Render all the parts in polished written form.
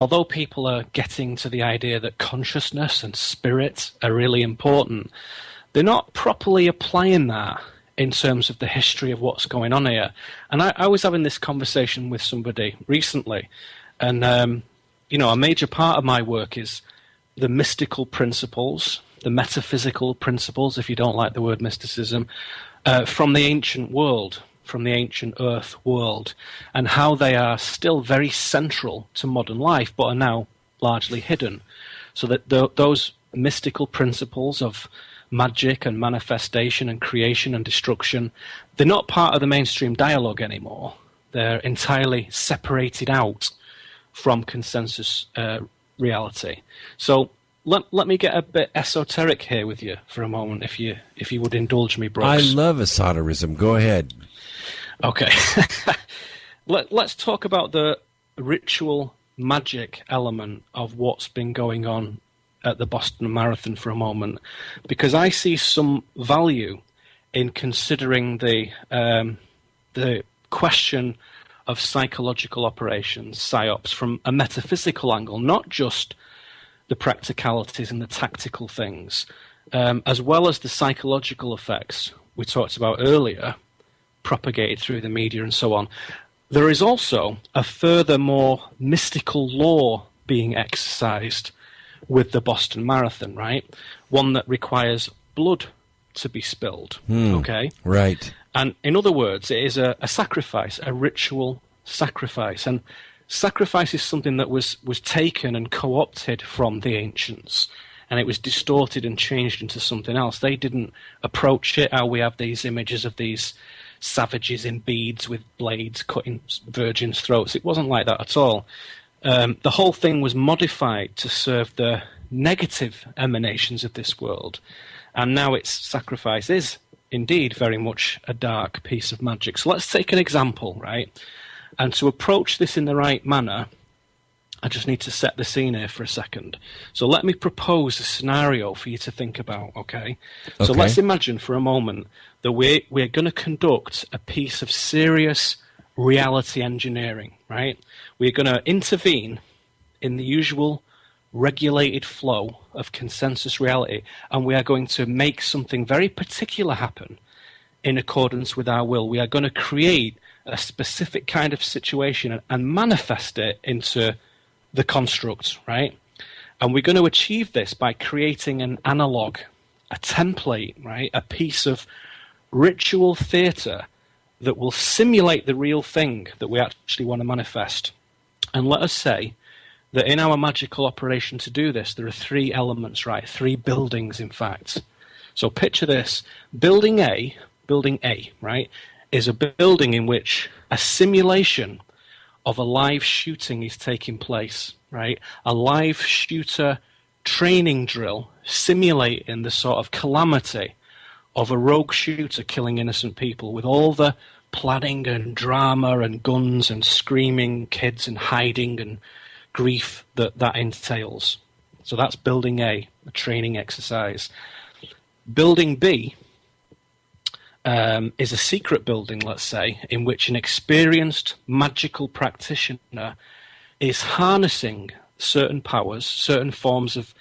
although people are getting to the idea that consciousness and spirit are really important, they're not properly applying that in terms of the history of what's going on here. And I was having this conversation with somebody recently, and a major part of my work is the mystical principles, the metaphysical principles, if you don't like the word mysticism, from the ancient world, from the ancient earth world, and how they are still very central to modern life, but are now largely hidden. So that those mystical principles of magic and manifestation and creation and destruction, they're not part of the mainstream dialogue anymore. They're entirely separated out from consensus reality. So let me get a bit esoteric here with you for a moment, if you would indulge me, Brooks. I love esotericism. Go ahead. Okay. Let's talk about the ritual magic element of what's been going on at the Boston Marathon for a moment, because I see some value in considering the question of psychological operations, psyops, from a metaphysical angle, not just the practicalities and the tactical things, as well as the psychological effects we talked about earlier, propagated through the media and so on. There is also a further, more mystical law being exercised with the Boston Marathon, right? One that requires blood to be spilled, okay? Right. And in other words, it is a sacrifice, a ritual sacrifice. And sacrifice is something that was taken and co-opted from the ancients, and it was distorted and changed into something else. They didn't approach it how we have these images of these savages in beads with blades cutting virgins' throats. It wasn't like that at all. The whole thing was modified to serve the negative emanations of this world, and now its sacrifice is indeed very much a dark piece of magic. So let's take an example, right? And to approach this in the right manner, I just need to set the scene here for a second. So let me propose a scenario for you to think about, okay? So let's imagine for a moment that we're going to conduct a piece of serious reality engineering, right? We're going to intervene in the usual regulated flow of consensus reality, and we are going to make something very particular happen in accordance with our will. We are going to create a specific kind of situation and manifest it into the construct, right? And we're going to achieve this by creating an analog, a template, right? A piece of ritual theatre that will simulate the real thing that we actually want to manifest. And let us say that in our magical operation to do this, there are three elements, right? Three buildings, in fact. So picture this. Building A, right, is a building in which a simulation of a live shooting is taking place, right? A live shooter training drill simulating the sort of calamity of a rogue shooter killing innocent people, with all the planning and drama and guns and screaming kids and hiding and grief that entails. So that's building A training exercise. Building B is a secret building, let's say, in which an experienced magical practitioner is harnessing certain powers, certain forms of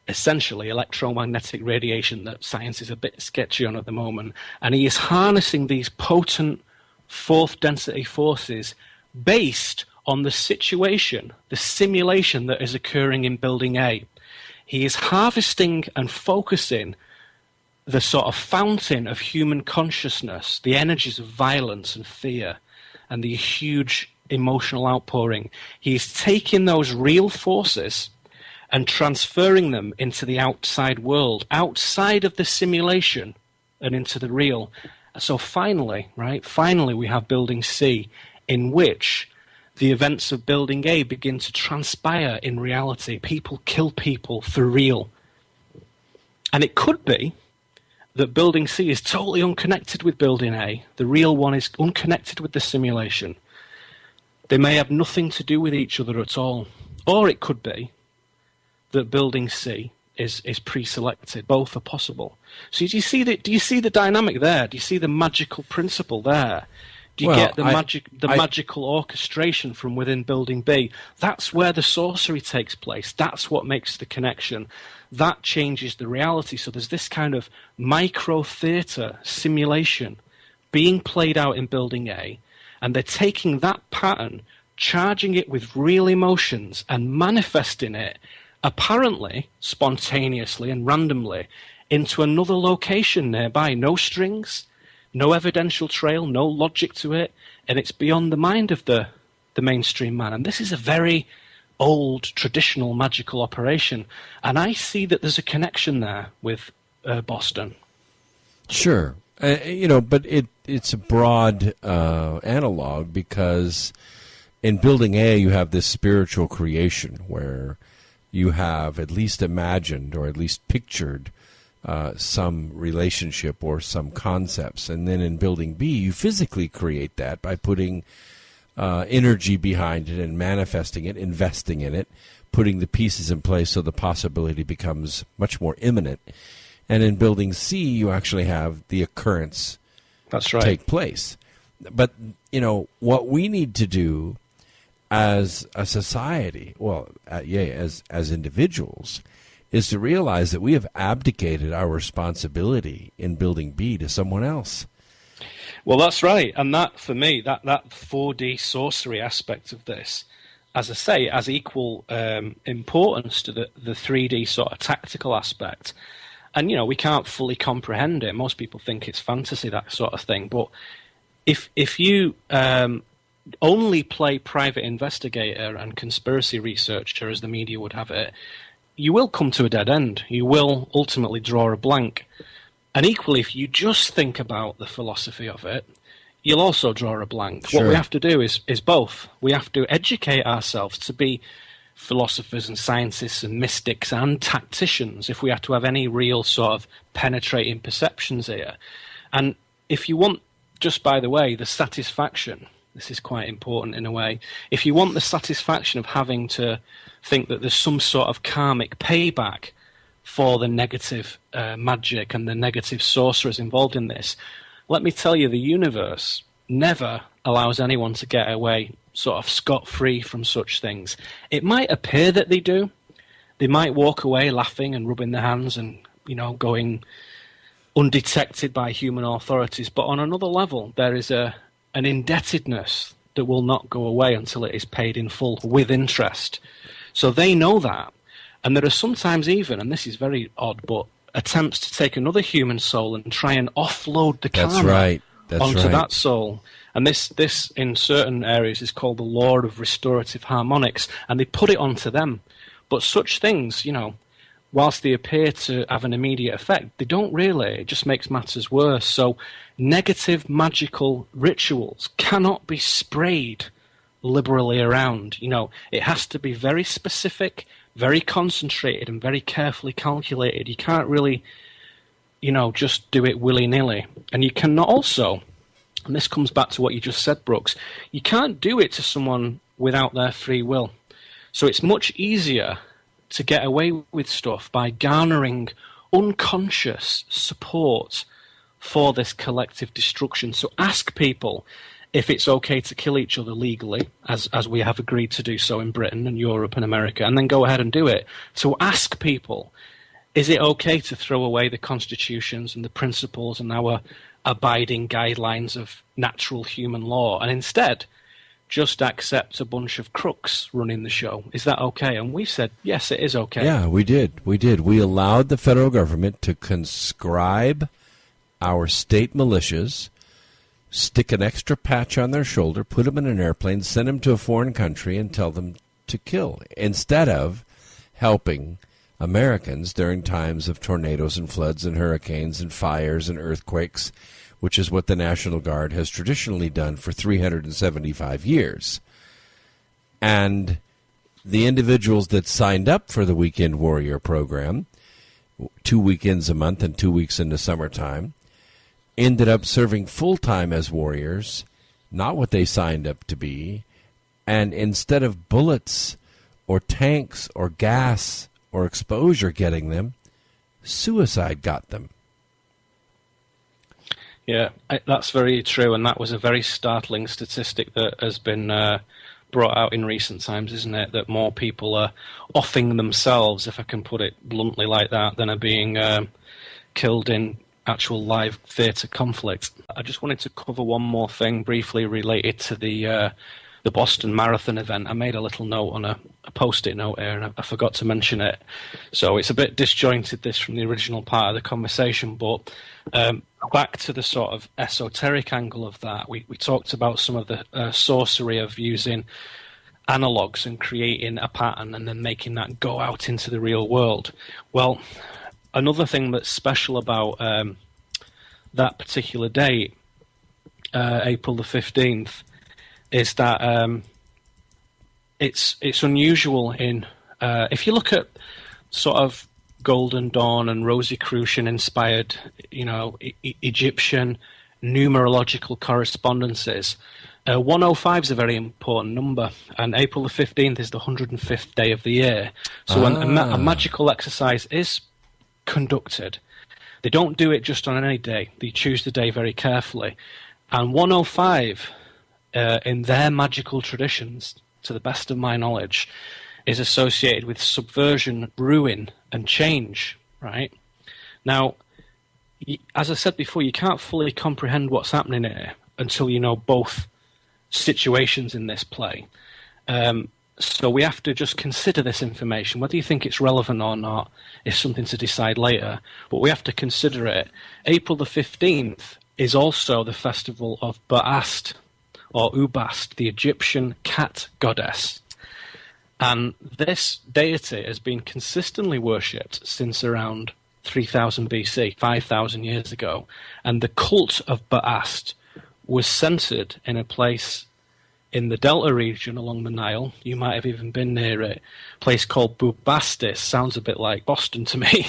essentially electromagnetic radiation that science is a bit sketchy on at the moment, and he is harnessing these potent fourth density forces based on the situation, the simulation that is occurring in Building A. He is harvesting and focusing the sort of fountain of human consciousness, the energies of violence and fear, and the huge emotional outpouring. He is taking those real forces and transferring them into the outside world, outside of the simulation and into the real. So finally, we have Building C, in which the events of Building A begin to transpire in reality. People kill people for real. And it could be that Building C is totally unconnected with Building A. The real one is unconnected with the simulation. They may have nothing to do with each other at all. Or it could be that Building C is pre-selected. Both are possible. So do you see the dynamic there? Do you see the magical principle there? Do you get the magical orchestration from within Building B? That's where the sorcery takes place. That's what makes the connection. That changes the reality. So there's this kind of micro-theatre simulation being played out in Building A, and they're taking that pattern, charging it with real emotions, and manifesting it, apparently, spontaneously and randomly, into another location nearby. No strings, no evidential trail, no logic to it, and it's beyond the mind of the mainstream man. And this is a very old, traditional magical operation, and I see that there's a connection there with Boston. Sure. But it's a broad analog, because in Building A you have this spiritual creation where you have at least imagined or at least pictured some relationship or some concepts. And then in Building B, you physically create that by putting energy behind it and manifesting it, investing in it, putting the pieces in place so the possibility becomes much more imminent. And in Building C, you actually have the occurrence take place. But, what we need to do as a society, as individuals, is to realize that we have abdicated our responsibility in Building B to someone else. Well, that's right. And that, for me, that 4D sorcery aspect of this, as I say, has equal importance to the 3D sort of tactical aspect. And, we can't fully comprehend it. Most people think it's fantasy, that sort of thing. But if you only play private investigator and conspiracy researcher, as the media would have it, you will come to a dead end. You will ultimately draw a blank. And equally, if you just think about the philosophy of it, you'll also draw a blank. Sure. What we have to do is both. We have to educate ourselves to be philosophers and scientists and mystics and tacticians if we have to have any real sort of penetrating perceptions here. And if you want, just by the way, the satisfaction, this is quite important in a way, if you want the satisfaction of having to think that there's some sort of karmic payback for the negative magic and the negative sorcerers involved in this, let me tell you, the universe never allows anyone to get away sort of scot-free from such things. It might appear that they do. They might walk away laughing and rubbing their hands and, going undetected by human authorities. But on another level, there is an indebtedness that will not go away until it is paid in full with interest. So they know that. And there are sometimes even, and this is very odd, but attempts to take another human soul and try and offload the karma onto that soul. And this, in certain areas, is called the law of restorative harmonics, and they put it onto them. But such things, whilst they appear to have an immediate effect, they don't really. It just makes matters worse. So negative magical rituals cannot be sprayed liberally around. It has to be very specific, very concentrated, and very carefully calculated. You can't really, just do it willy-nilly. And you cannot also, and this comes back to what you just said, Brooks, you can't do it to someone without their free will. So it's much easier to get away with stuff by garnering unconscious support for this collective destruction. So ask people if it's okay to kill each other legally, as we have agreed to do so in Britain and Europe and America, and then go ahead and do it. So ask people, is it okay to throw away the constitutions and the principles and our abiding guidelines of natural human law, and instead just accept a bunch of crooks running the show? Is that okay? And we said, yes, it is okay. Yeah, we did. We allowed the federal government to conscribe our state militias, stick an extra patch on their shoulder, put them in an airplane, send them to a foreign country, and tell them to kill, instead of helping Americans during times of tornadoes and floods and hurricanes and fires and earthquakes, which is what the National Guard has traditionally done for 375 years. And the individuals that signed up for the Weekend Warrior program, 2 weekends a month and 2 weeks in the summertime, ended up serving full-time as warriors, not what they signed up to be, and instead of bullets or tanks or gas or exposure getting them, suicide got them. Yeah, that's very true, and that was a very startling statistic that has been brought out in recent times, isn't it? That more people are offing themselves, if I can put it bluntly like that, than are being killed in actual live theatre conflict. I just wanted to cover one more thing briefly related to the Boston Marathon event. I made a little note on a post-it note here, and I forgot to mention it. So it's a bit disjointed, this, from the original part of the conversation, but back to the sort of esoteric angle of that, we talked about some of the sorcery of using analogues and creating a pattern and then making that go out into the real world. Well, another thing that's special about that particular date, April the 15th, is that it's unusual in if you look at sort of Golden Dawn and Rosicrucian inspired, Egyptian numerological correspondences. 105 is a very important number, and April the 15th is the 105th day of the year. So when a magical exercise is conducted, they don't do it just on any day. They choose the day very carefully. And 105, in their magical traditions, to the best of my knowledge, is associated with subversion, ruin, and change, right? Now, as I said before, you can't fully comprehend what's happening here until you know both situations in this play. So we have to just consider this information. Whether you think it's relevant or not is something to decide later, but we have to consider it. April the 15th is also the festival of Ba'ast, or Ubast, the Egyptian cat goddess. And this deity has been consistently worshipped since around 3000 BC, 5,000 years ago. And the cult of Ba'ast was centered in a place in the Delta region along the Nile. You might have even been near it. A place called Bubastis. Sounds a bit like Boston to me.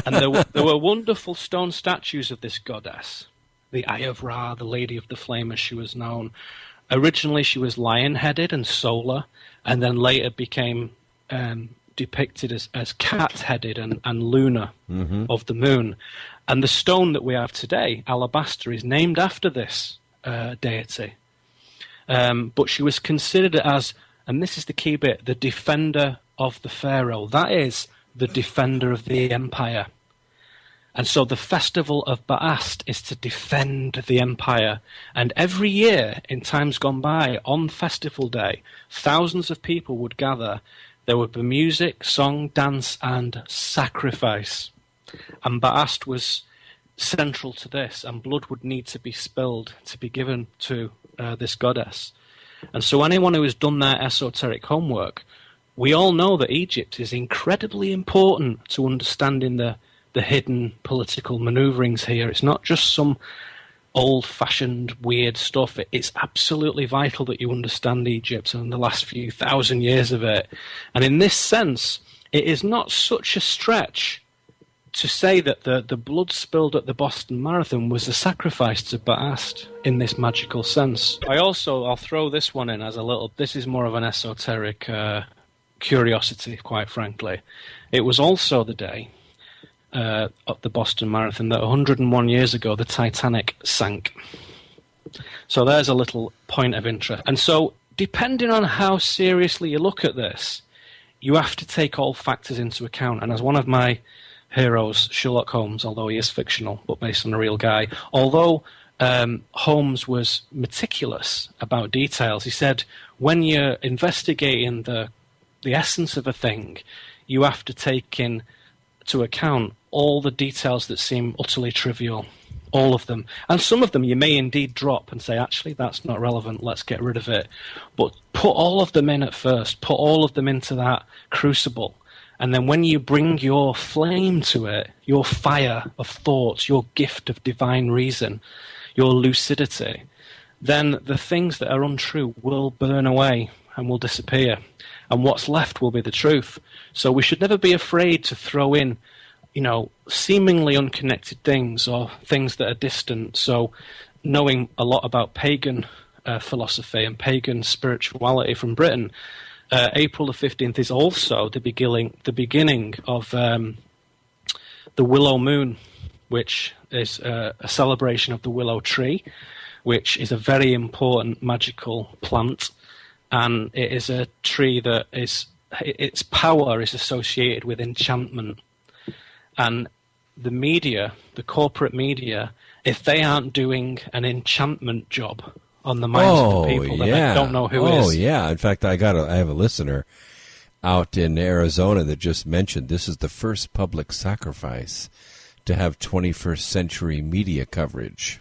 And there were wonderful stone statues of this goddess, the Eye of Ra, the Lady of the Flame as she was known. Originally she was lion-headed and solar, and then later became depicted as cat-headed and lunar, of the moon. And the stone that we have today, alabaster, is named after this deity. But she was considered as, and this is the key bit, the defender of the pharaoh. That is, the defender of the empire. And so the festival of Ba'ast is to defend the empire. And every year, in times gone by, on festival day, thousands of people would gather. There would be music, song, dance, and sacrifice. And Ba'ast was central to this, and blood would need to be spilled to be given to this goddess. And so anyone who has done their esoteric homework, we all know that Egypt is incredibly important to understanding the hidden political maneuverings here. It's not just some old-fashioned weird stuff. It's absolutely vital that you understand Egypt and the last few thousand years of it. And in this sense, it is not such a stretch to say that the blood spilled at the Boston Marathon was a sacrifice to Ba'ast in this magical sense. I'll throw this one in as a little, this is more of an esoteric curiosity, quite frankly. It was also the day of the Boston Marathon that 101 years ago the Titanic sank. So there's a little point of interest. And so, depending on how seriously you look at this, you have to take all factors into account. And as one of my heroes, Sherlock Holmes, although he is fictional, but based on a real guy, although Holmes was meticulous about details, he said, when you're investigating the essence of a thing, you have to take into account all the details that seem utterly trivial, all of them. And some of them you may indeed drop and say, actually, that's not relevant, let's get rid of it. But put all of them in at first, put all of them into that crucible. And then when you bring your flame to it, your fire of thoughts, your gift of divine reason, your lucidity, then the things that are untrue will burn away and will disappear. And what's left will be the truth. So we should never be afraid to throw in, seemingly unconnected things or things that are distant. So knowing a lot about pagan philosophy and pagan spirituality from Britain, April the 15th is also the beginning of the Willow Moon, which is a celebration of the willow tree, which is a very important magical plant, and it is a tree that its power is associated with enchantment. And the media, the corporate media, if they aren't doing an enchantment job on the minds of the people, then I don't know who is. Oh, yeah. In fact, I have a listener out in Arizona that just mentioned this is the first public sacrifice to have 21st century media coverage.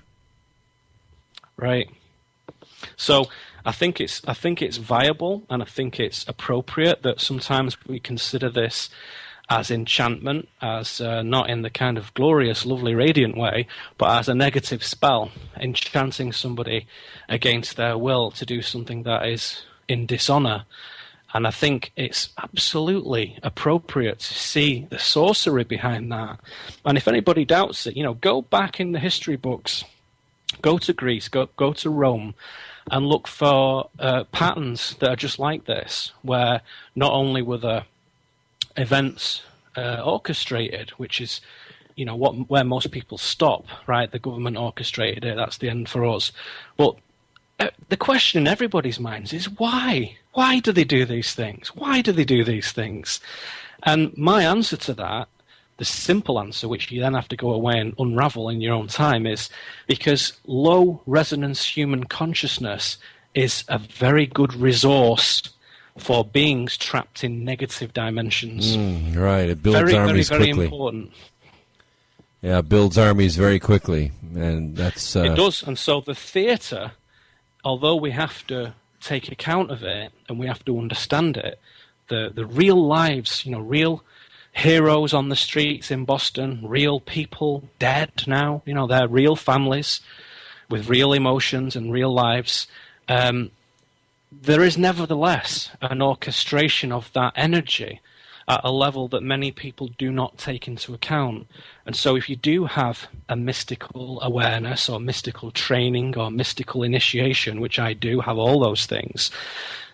Right. So I think it's viable, and I think it's appropriate that sometimes we consider this as enchantment, as not in the kind of glorious, lovely, radiant way, but as a negative spell, enchanting somebody against their will to do something that is in dishonor. And I think it's absolutely appropriate to see the sorcery behind that. And if anybody doubts it, go back in the history books, go to Greece, go to Rome, and look for patterns that are just like this, where not only were the events orchestrated, which is, where most people stop, right? The government orchestrated it, that's the end for us. But the question in everybody's minds is why? Why do they do these things? Why do they do these things? And my answer to that, the simple answer, which you then have to go away and unravel in your own time, is because low resonance human consciousness is a very good resource for beings trapped in negative dimensions. Right, it builds armies quickly. Very important. Yeah, it builds armies very quickly, and that's... It does, and so the theatre, although we have to take account of it and we have to understand it, the real lives, real heroes on the streets in Boston, real people dead now, they're real families with real emotions and real lives. There is nevertheless an orchestration of that energy at a level that many people do not take into account. And so if you do have a mystical awareness or mystical training or mystical initiation, which I do have all those things,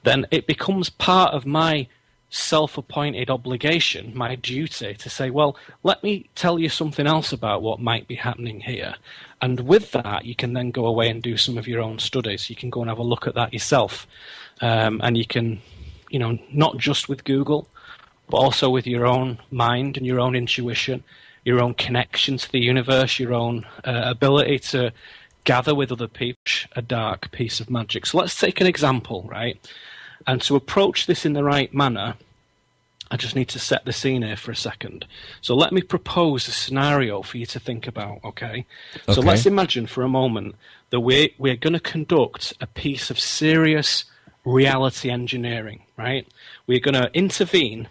then it becomes part of my self-appointed obligation, my duty, to say, well, let me tell you something else about what might be happening here. And with that, you can then go away and do some of your own studies. You can go and have a look at that yourself. And you can, not just with Google, but also with your own mind and your own intuition, your own connection to the universe, your own ability to gather with other people, a dark piece of magic. So let's take an example, right? And to approach this in the right manner, I just need to set the scene here for a second. So let me propose a scenario for you to think about, okay? So let's imagine for a moment that we're going to conduct a piece of serious reality engineering, right? We're going to intervene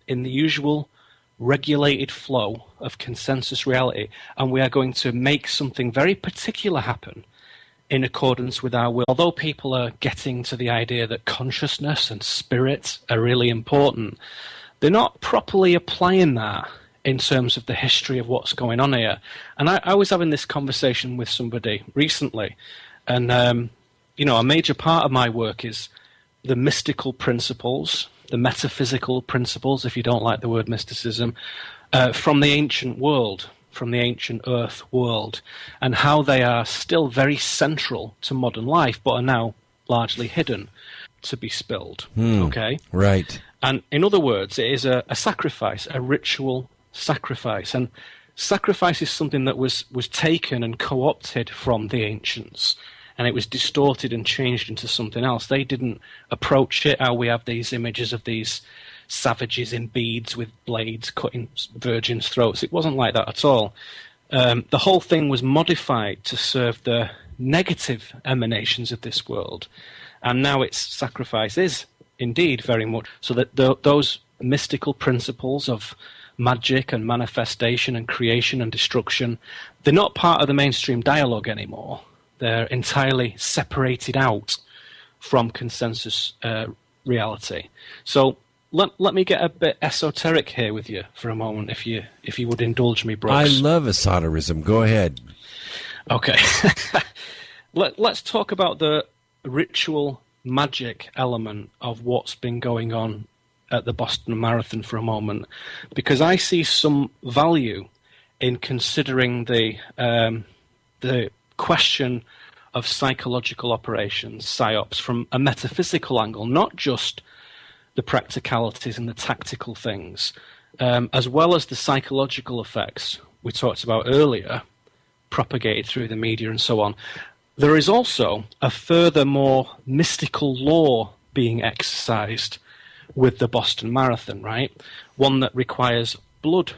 in the usual regulated flow of consensus reality, and we are going to make something very particular happen in accordance with our will. Although people are getting to the idea that consciousness and spirit are really important, they're not properly applying that in terms of the history of what's going on here. And I was having this conversation with somebody recently, and a major part of my work is the mystical principles, the metaphysical principles, if you don't like the word mysticism, from the ancient world, from the ancient earth world, and how they are still very central to modern life, but are now largely hidden to be spilled. Okay? Right. And in other words, it is a sacrifice, a ritual sacrifice. And sacrifice is something that was taken and co-opted from the ancients, and it was distorted and changed into something else. They didn't approach it how we have these images of these savages in beads with blades cutting virgins' throats. It wasn't like that at all. The whole thing was modified to serve the negative emanations of this world, and now its sacrifice is indeed very much so that those mystical principles of magic and manifestation and creation and destruction, they're not part of the mainstream dialogue anymore. They're entirely separated out from consensus reality. So let me get a bit esoteric here with you for a moment, if you would indulge me, Brooks. I love esotericism. Go ahead. Okay. Let's talk about the ritual magic element of what's been going on at the Boston Marathon for a moment, because I see some value in considering the question of psychological operations, psyops, from a metaphysical angle, not just the practicalities and the tactical things, as well as the psychological effects we talked about earlier, propagated through the media and so on. There is also a further, more mystical law being exercised with the Boston Marathon, right? One that requires blood